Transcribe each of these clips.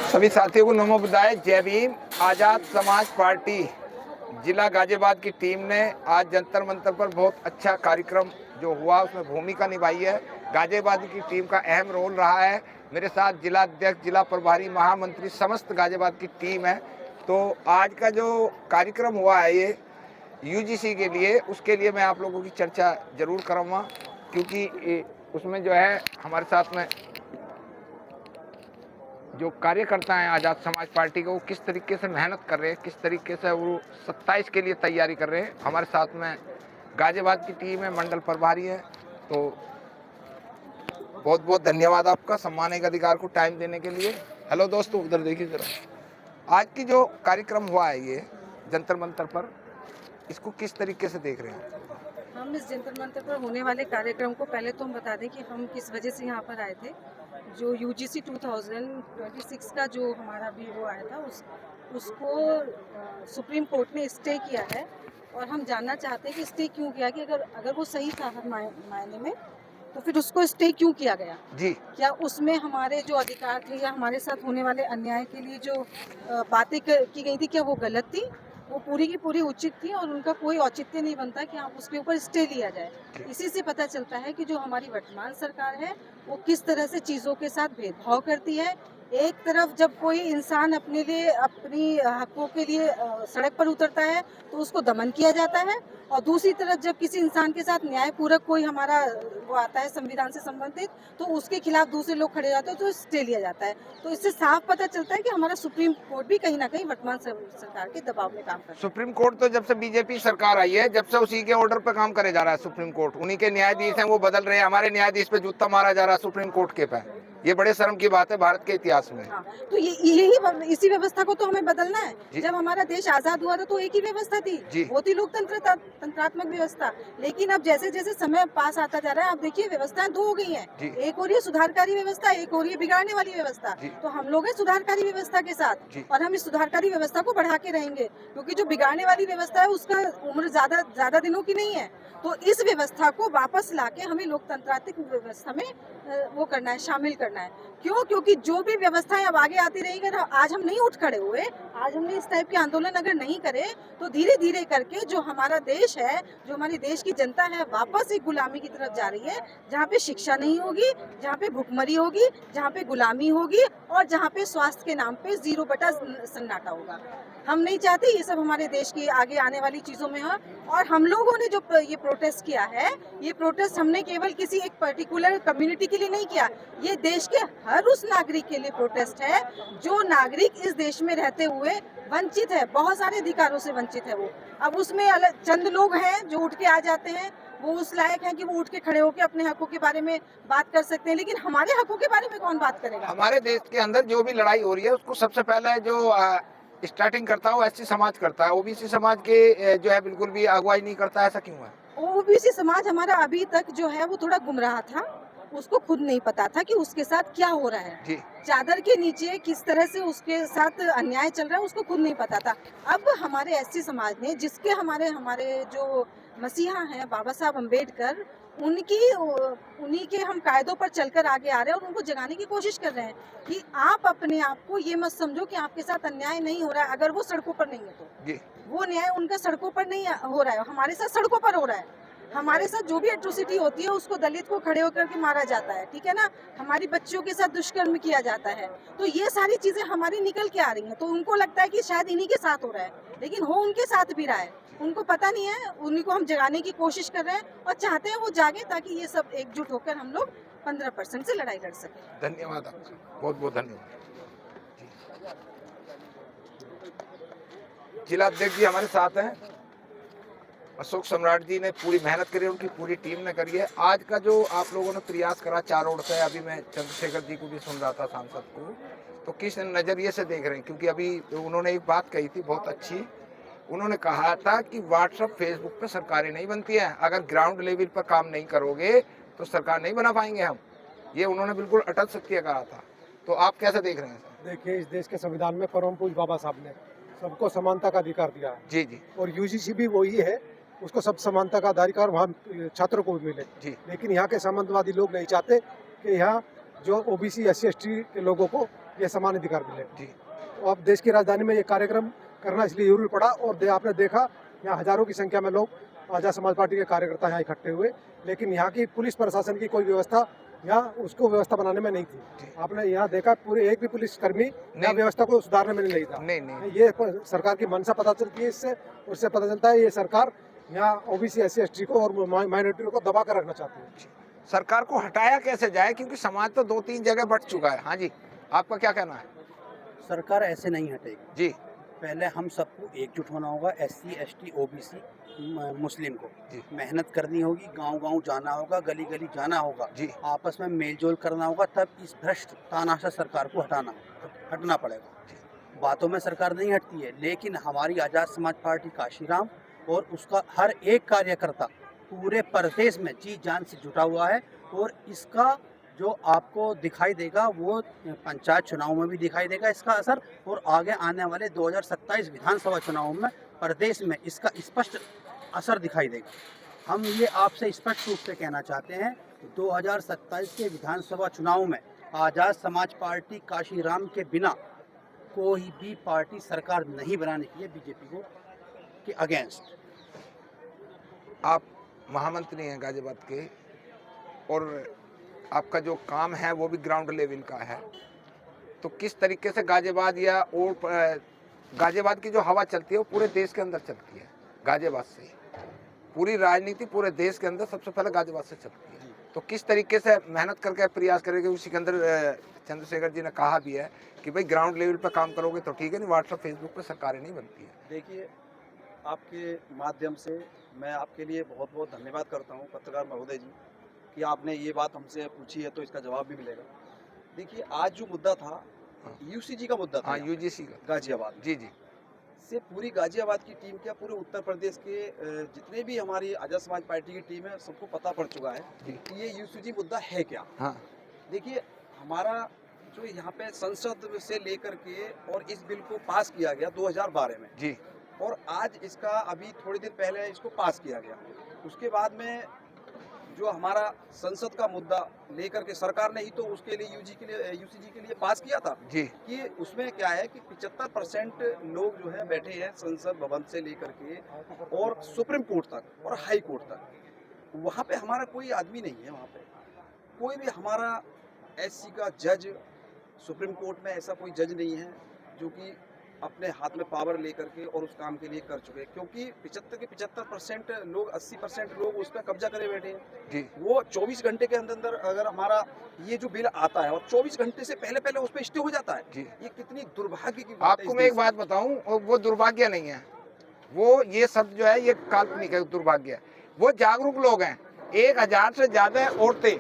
सभी साथियों को नमो बुदाय, जय भीम। आज़ाद समाज पार्टी जिला गाजियाबाद की टीम ने आज जंतर मंतर पर बहुत अच्छा कार्यक्रम जो हुआ उसमें भूमिका निभाई है। गाजियाबाद की टीम का अहम रोल रहा है। मेरे साथ जिला अध्यक्ष, जिला प्रभारी, महामंत्री, समस्त गाजियाबाद की टीम है। तो आज का जो कार्यक्रम हुआ है ये यूजीसी के लिए, उसके लिए मैं आप लोगों की चर्चा जरूर करूँगा, क्योंकि उसमें जो है हमारे साथ में जो कार्यकर्ता हैं आज़ाद समाज पार्टी के, वो किस तरीके से मेहनत कर रहे हैं, किस तरीके से वो 27 के लिए तैयारी कर रहे हैं। हमारे साथ में गाजियाबाद की टीम है, मंडल प्रभारी है। तो बहुत बहुत धन्यवाद आपका सम्मानित अधिकार को टाइम देने के लिए। हेलो दोस्तों, उधर देखिए जरा। आज की जो कार्यक्रम हुआ है ये जंतर मंतर पर, इसको किस तरीके से देख रहे हैं? हम इस जंतर मंतर पर होने वाले कार्यक्रम को पहले तो हम बता दें कि हम किस वजह से यहाँ पर आए थे। जो यूजीसी 2026 का जो हमारा भी वो आया था उसको सुप्रीम कोर्ट ने स्टे किया है, और हम जानना चाहते हैं कि स्टे क्यों किया, कि अगर वो सही था हर मायने में, तो फिर उसको स्टे क्यों किया गया जी। क्या उसमें हमारे जो अधिकार थे या हमारे साथ होने वाले अन्याय के लिए जो बातें की गई थी, क्या वो गलत थी? वो पूरी की पूरी उचित थी, और उनका कोई औचित्य नहीं बनता कि आप उसके ऊपर स्टे लिया जाए। इसी से पता चलता है कि जो हमारी वर्तमान सरकार है वो किस तरह से चीज़ों के साथ भेदभाव करती है। एक तरफ जब कोई इंसान अपने लिए, अपनी हकों के लिए सड़क पर उतरता है तो उसको दमन किया जाता है, और दूसरी तरफ जब किसी इंसान के साथ न्यायपूर्वक कोई हमारा वो आता है संविधान से संबंधित, तो उसके खिलाफ दूसरे लोग खड़े जाते हैं तो स्टे लिया जाता है। तो इससे साफ पता चलता है कि हमारा सुप्रीम कोर्ट भी कहीं ना कहीं वर्तमान सरकार के दबाव में काम कर रहा है। सुप्रीम कोर्ट तो जब से बीजेपी सरकार आई है, जब से उसी के ऑर्डर पर काम करे जा रहा है सुप्रीम कोर्ट। उन्हीं के न्यायाधीश हैं, वो बदल रहे हैं। हमारे न्यायाधीश पे जूता मारा जा रहा है सुप्रीम कोर्ट के पे। ये बड़े शर्म की बात है भारत के इतिहास में। हाँ, तो इसी व्यवस्था को तो हमें बदलना है। जब हमारा देश आजाद हुआ था तो एक ही व्यवस्था थी, वो थी तंत्रात्मक व्यवस्था। लेकिन अब जैसे जैसे समय पास आता जा रहा है, आप देखिए व्यवस्थाएं दो हो गई हैं। एक हो रही है सुधारकारी व्यवस्था, एक हो रही है बिगाड़ने वाली व्यवस्था। तो हम लोग हैं सुधारकारी व्यवस्था के साथ, और हम इस सुधारकारी व्यवस्था को बढ़ा के रहेंगे, क्योंकि जो बिगाड़ने वाली व्यवस्था है उसका उम्र ज्यादा दिनों की नहीं है। तो इस व्यवस्था को वापस लाके हमें लोकतंत्रात्मक व्यवस्था में वो करना है, शामिल करना है। क्यों? क्योंकि जो भी व्यवस्थाएं अब आगे आती रहेंगी, अगर आज हम नहीं उठ खड़े हुए, आज हमने इस टाइप के आंदोलन अगर नहीं करे, तो धीरे धीरे करके जो हमारा देश है, जो हमारी देश की जनता है, वापस एक गुलामी की तरफ जा रही है, जहाँ पे शिक्षा नहीं होगी, जहाँ पे भुखमरी होगी, जहाँ पे गुलामी होगी, और जहाँ पे स्वास्थ्य के नाम पे 0 बटा सन्नाटा होगा। हम नहीं चाहते ये सब हमारे देश की आगे आने वाली चीजों में हो। और हम लोगों ने जो ये प्रोटेस्ट किया है, ये प्रोटेस्ट हमने केवल किसी एक पर्टिकुलर कम्युनिटी के लिए नहीं किया, ये देश के हर उस नागरिक के लिए प्रोटेस्ट है जो नागरिक इस देश में रहते हुए वंचित है, बहुत सारे अधिकारों से वंचित है। वो अब उसमें चंद लोग हैं जो उठ के आ जाते हैं, वो उस लायक हैं कि वो उठ के खड़े होकर अपने हकों के बारे में बात कर सकते हैं, लेकिन हमारे हकों के बारे में कौन बात करेगा? हमारे देश के अंदर जो भी लड़ाई हो रही है उसको सबसे पहले जो स्टार्टिंग करता है वो एससी समाज करता है। ओबीसी समाज के जो है बिल्कुल भी अगुवाई नहीं करता। ऐसा क्यों है? ओबीसी समाज हमारा अभी तक जो है वो थोड़ा गुमराह था, उसको खुद नहीं पता था कि उसके साथ क्या हो रहा है। चादर के नीचे किस तरह से उसके साथ अन्याय चल रहा है उसको खुद नहीं पता था। अब हमारे एससी समाज ने, जिसके हमारे जो मसीहा हैं बाबा साहब अम्बेडकर, उन्हीं के हम कायदों पर चलकर आगे आ रहे हैं, और उनको जगाने की कोशिश कर रहे हैं कि आप अपने आप को ये मत समझो कि आपके साथ अन्याय नहीं हो रहा है। अगर वो सड़कों पर नहीं है तो वो न्याय उनका सड़कों पर नहीं हो रहा है, हमारे साथ सड़कों पर हो रहा है। हमारे साथ जो भी एट्रोसिटी होती है उसको दलित को खड़े होकर के मारा जाता है, ठीक है ना, हमारी बच्चियों के साथ दुष्कर्म किया जाता है। तो ये सारी चीजें हमारी निकल के आ रही हैं, तो उनको लगता है कि शायद इन्हीं के साथ हो रहा है, लेकिन हो उनके साथ भी रहा है, उनको पता नहीं है। उन्हीं को हम जगाने की कोशिश कर रहे हैं, और चाहते हैं वो जागे, ताकि ये सब एकजुट होकर हम लोग 15% से लड़ाई लड़ सकें। धन्यवाद आपका, बहुत बहुत धन्यवाद। जिला अध्यक्ष जी हमारे साथ हैं, अशोक सम्राट जी ने पूरी मेहनत करी, उनकी पूरी टीम ने करी है। आज का जो आप लोगों ने प्रयास करा चारों ओर से, अभी मैं चंद्रशेखर जी को भी सुन रहा था, सांसद को, तो किस नज़रिए से देख रहे हैं? क्योंकि अभी उन्होंने एक बात कही थी बहुत अच्छी, उन्होंने कहा था कि व्हाट्सएप फेसबुक पे सरकारें नहीं बनती है, अगर ग्राउंड लेवल पर काम नहीं करोगे तो सरकार नहीं बना पाएंगे हम। ये उन्होंने बिल्कुल अटल सत्य कहा था। तो आप कैसे देख रहे हैं? देखिए, इस देश के संविधान में परम पूज्य बाबा साहब ने सबको समानता का अधिकार दिया है। जी। और यूजीसी भी वही है, उसको सब समानता का अधिकार वहाँ छात्रों को भी मिले। लेकिन यहाँ के सामंतवादी लोग नहीं चाहते कि यहाँ जो ओबीसी SC ST के लोगों को ये समान अधिकार मिले। जी तो अब देश की राजधानी में ये कार्यक्रम करना इसलिए जरूरी पड़ा, और आपने देखा यहाँ हजारों की संख्या में लोग आजाद समाज पार्टी के कार्यकर्ता यहाँ इकट्ठे हुए, लेकिन यहाँ की पुलिस प्रशासन की कोई व्यवस्था यहाँ उसको व्यवस्था बनाने में नहीं थी। आपने यहाँ देखा पूरे एक भी पुलिसकर्मी यहाँ व्यवस्था को सुधारने में नहीं था। नहीं ये सरकार की मंशा पता चलती है इससे, उससे पता चलता है ये सरकार यहाँ ओबीसी SC ST को और माइनॉरिटी को दबा कर रखना चाहती है। सरकार को हटाया कैसे जाए, क्योंकि समाज तो 2-3 जगह बट चुका है। हाँ जी, आपका क्या कहना है? सरकार ऐसे नहीं हटेगी जी। पहले हम सबको एकजुट होना होगा, SC ST OBC मुस्लिम को मेहनत करनी होगी, गांव-गांव जाना होगा, गली-गली जाना होगा जी, आपस में मेलजोल करना होगा, तब इस भ्रष्ट तानाशाह सरकार को हटना पड़ेगा। बातों में सरकार नहीं हटती है, लेकिन हमारी आज़ाद समाज पार्टी काशीराम और उसका हर एक कार्यकर्ता पूरे प्रदेश में जी जान से जुटा हुआ है, और इसका जो आपको दिखाई देगा वो पंचायत चुनाव में भी दिखाई देगा इसका असर, और आगे आने वाले 2027 विधानसभा चुनाव में प्रदेश में इसका स्पष्ट असर दिखाई देगा। हम ये आपसे स्पष्ट रूप से कहना चाहते हैं, 2027 के विधानसभा चुनाव में आज़ाद समाज पार्टी काशीराम के बिना कोई भी पार्टी सरकार नहीं बनाने की है बीजेपी को के अगेंस्ट। आप महामंत्री हैं गाजियाबाद के, और आपका जो काम है वो भी ग्राउंड लेवल का है, तो किस तरीके से गाजियाबाद या और गाजियाबाद की जो हवा चलती है वो पूरे देश के अंदर चलती है, गाजियाबाद से ही पूरी राजनीति पूरे देश के अंदर सबसे पहले गाजियाबाद से चलती है। तो किस तरीके से मेहनत करके प्रयास करेंगे? सिकंदर चंद्रशेखर जी ने कहा भी है कि भाई ग्राउंड लेवल पर काम करोगे तो ठीक है, नहीं व्हाट्सएप फेसबुक पे सरकारें नहीं बनती है। देखिए, आपके माध्यम से मैं आपके लिए बहुत बहुत धन्यवाद करता हूं पत्रकार महोदय जी कि आपने ये बात हमसे पूछी है, तो इसका जवाब भी मिलेगा। देखिए, आज जो मुद्दा था UCG का मुद्दा था, UGC का गाजियाबाद जी जी से पूरी गाजियाबाद की टीम क्या पूरे उत्तर प्रदेश के जितने भी हमारी आज़ाद समाज पार्टी की टीम है सबको पता पड़ चुका है कि ये UCG मुद्दा है क्या। हाँ, देखिए, हमारा जो यहाँ पे संसद से लेकर के और इस बिल को पास किया गया 2012 में जी, और आज इसका अभी थोड़ी देर पहले इसको पास किया गया। उसके बाद में जो हमारा संसद का मुद्दा लेकर के सरकार ने ही तो उसके लिए UCG के लिए पास किया था जी, कि उसमें क्या है कि 75% लोग जो है बैठे हैं संसद भवन से लेकर के और सुप्रीम कोर्ट तक और हाई कोर्ट तक। वहाँ पे हमारा कोई आदमी नहीं है, वहाँ पे कोई भी हमारा SC का जज सुप्रीम कोर्ट में ऐसा कोई जज नहीं है जो कि अपने हाथ में पावर लेकर के और उस काम के लिए कर चुके, क्योंकि 75% लोग 80% लोग उस पर कब्जा करे बैठे हैं जी। वो 24 घंटे के अंदर अगर हमारा ये जो बिल आता है और 24 घंटे से पहले उस पर स्टे हो जाता है जी। ये कितनी दुर्भाग्य की बात है। आपको मैं एक बात बताऊं, वो दुर्भाग्य नहीं है, वो ये सब जो है ये काल्पनिक है, दुर्भाग्य है। वो जागरूक लोग हैं, 1000 से ज्यादा औरतें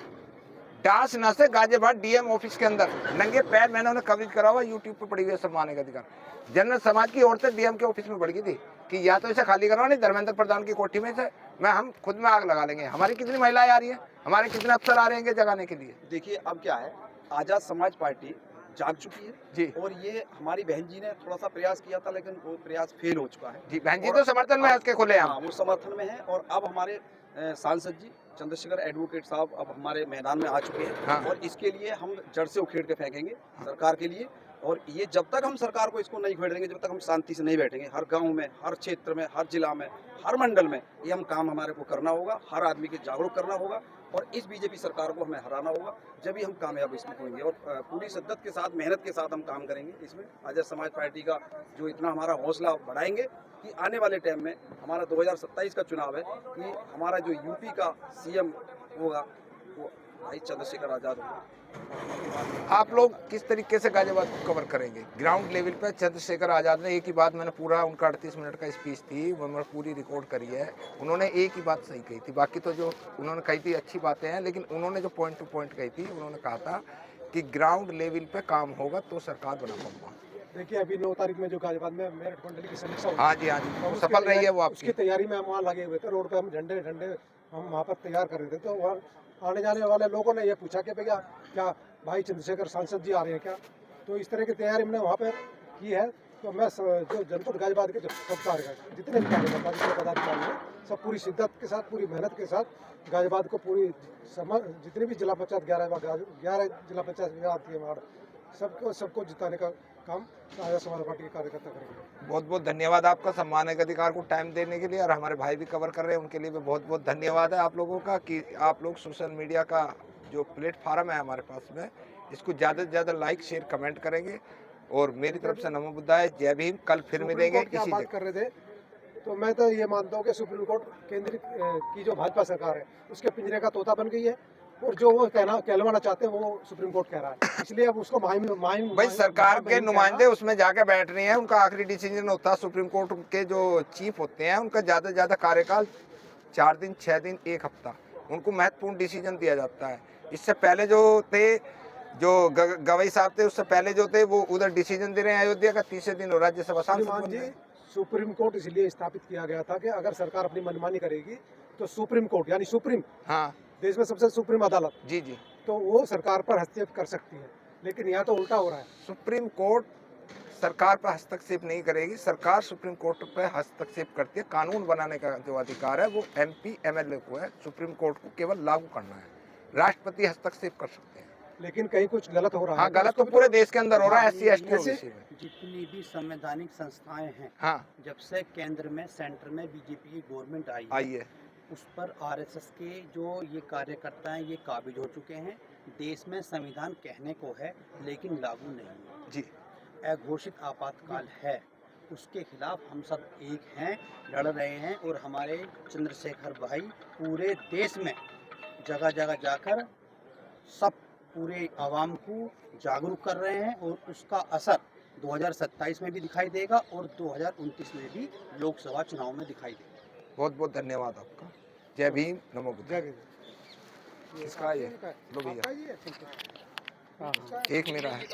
डांस नशे गाजियाबाद DM ऑफिस के अंदर नंगे पैर, मैंने उन्हें कवरेज करा हुआ, यूट्यूब पे पड़ी हुई है, सब माने का अधिकार। जनरल समाज की औरतें DM के ऑफिस में बढ़ गई थी कि या तो इसे खाली करवाओ, नहीं धर्मेंद्र प्रधान की कोठी में से हम खुद में आग लगा लेंगे। हमारी कितनी महिलाएं आ रही हैं, हमारे कितने अफसर आ रहे हैं जगाने के लिए। देखिए, अब क्या है, आजाद समाज पार्टी जाग चुकी है जी, और ये हमारी बहन जी ने थोड़ा सा प्रयास किया था लेकिन वो प्रयास फेल हो चुका है जी। बहन जी तो समर्थन में उसके खुले हाँ, वो समर्थन में है। और अब हमारे सांसद जी चंद्रशेखर एडवोकेट साहब अब हमारे मैदान में आ चुके हैं। हाँ। और इसके लिए हम जड़ से उखेड़ के फेंकेंगे सरकार के लिए, और ये जब तक हम सरकार को इसको नहीं उखेड़ देंगे, जब तक हम शांति से नहीं बैठेंगे। हर गांव में, हर क्षेत्र में, हर जिला में, हर मंडल में ये हम काम हमारे को करना होगा, हर आदमी के जागरूक करना होगा और इस बीजेपी सरकार को हमें हराना होगा, जब ही हम कामयाब इसमें होंगे। और पूरी शिद्दत के साथ, मेहनत के साथ हम काम करेंगे इसमें। आजाद समाज पार्टी का जो इतना हमारा हौसला बढ़ाएंगे कि आने वाले टाइम में हमारा 2027 का चुनाव है कि हमारा जो यूपी का CM होगा वो भाई चंद्रशेखर आजाद होगा। आप लोग किस तरीके से गाजियाबाद को कवर करेंगे ग्राउंड लेवल पे? चंद्रशेखर आजाद ने एक ही बात, मैंने पूरा उनका 38 मिनट का स्पीच थी वो मैंने पूरी रिकॉर्ड करी है, उन्होंने एक ही बात सही कही थी, बाकी तो जो उन्होंने कही थी अच्छी बातें हैं, लेकिन उन्होंने जो पॉइंट टू पॉइंट कही थी, उन्होंने कहा था कि ग्राउंड लेवल पे काम होगा तो सरकार बना पाऊंगा। देखिए, अभी 9 तारीख में जो गाजियाबाद में मेरठ मंडली की समीक्षा हुई, हाँ जी, हाँ जी, सफल रही है वो आपकी। उसकी तैयारी में हम वहाँ लगे हुए थे, रोड पे हम झंडे हम वहाँ पर तैयार कर रहे थे। तो वहाँ आने जाने वाले लोगों ने ये पूछा कि भैया क्या भाई चंद्रशेखर सांसद जी आ रहे हैं क्या? तो इस तरह की तैयारी हमने वहाँ पे की है। तो मैं जो जनपद गाजियाबाद के सब कार्यकर्ता जितने भी कार्यकर्ता जितने पदाधिकारी हैं, सब पूरी शिद्दत के साथ, पूरी मेहनत के साथ गाजियाबाद को पूरी जितने भी जिला पंचायत 11 जिला पंचायत आती है वार्ड, सबको जिताने का काम आजाद समाज पार्टी के कार्यकर्ता करेंगे। बहुत बहुत धन्यवाद आपका सम्मान के अधिकार को टाइम देने के लिए, और हमारे भाई भी कवर कर रहे हैं उनके लिए भी बहुत बहुत धन्यवाद है आप लोगों का कि आप लोग सोशल मीडिया का जो प्लेटफार्म है हमारे पास में, इसको ज़्यादा से ज़्यादा लाइक शेयर कमेंट करेंगे। और मेरी तरफ से नमो बुद्धाय, जय भीम। कल फिर मिलेंगे इसी बात कर रहे थे, तो मैं तो ये मानता हूँ कि सुप्रीम कोर्ट केंद्र की जो भाजपा सरकार है उसके पिंजरे का तोता बन गई है, और जो वो कहलवाना चाहते हैं वो सुप्रीम कोर्ट कह रहा है, इसलिए अब उसको भाई सरकार के नुमाइंदे उसमें जाके बैठ रहे हैं, उनका आखिरी डिसीजन होता है। सुप्रीम कोर्ट के जो चीफ होते हैं उनका ज़्यादा से ज़्यादा कार्यकाल 4 दिन, 6 दिन, 1 हफ्ता, उनको महत्वपूर्ण डिसीजन दिया जाता है। इससे पहले जो थे, जो गवई साहब थे, उससे पहले जो थे वो उधर डिसीजन दे रहे हैं अयोध्या का, तीसरे दिन राज्यसभा सांसद। सुप्रीम कोर्ट इसलिए स्थापित किया गया था कि अगर सरकार अपनी मनमानी करेगी तो सुप्रीम कोर्ट यानी सुप्रीम, हाँ, देश में सबसे सुप्रीम अदालत, जी जी, तो वो सरकार पर हस्तक्षेप कर सकती है। लेकिन यहाँ तो उल्टा हो रहा है, सुप्रीम कोर्ट सरकार पर हस्तक्षेप नहीं करेगी, सरकार सुप्रीम कोर्ट पर हस्तक्षेप करती है। कानून बनाने का जो अधिकार है वो MP MLA को है, सुप्रीम कोर्ट को केवल लागू करना है। राष्ट्रपति हस्तक्षेप कर सकते हैं, लेकिन कहीं कुछ गलत हो रहा है। हाँ, गलत तो पूरे देश के अंदर हो रहा है। SC ST OBC में जितनी भी संवैधानिक संस्थाएं हैं, हाँ, जब से केंद्र में, सेंटर में बीजेपी की गवर्नमेंट आई है, उस पर RSS के जो ये कार्यकर्ता हैं ये काबिज हो चुके हैं। देश में संविधान कहने को है लेकिन लागू नहीं है जी। अघोषित आपातकाल है, उसके खिलाफ हम सब एक हैं, लड़ रहे हैं। और हमारे चंद्रशेखर भाई पूरे देश में जगह जगह जाकर सब पूरे आवाम को जागरूक कर रहे हैं, और उसका असर 2027 में भी दिखाई देगा और 2029 में भी लोकसभा चुनाव में दिखाई देगा। बहुत बहुत धन्यवाद आपका। जय भीम, नमो बुद्धाय। जय किसका ये? लो भैया, आपका ही है, ठीक है। एक मेरा है।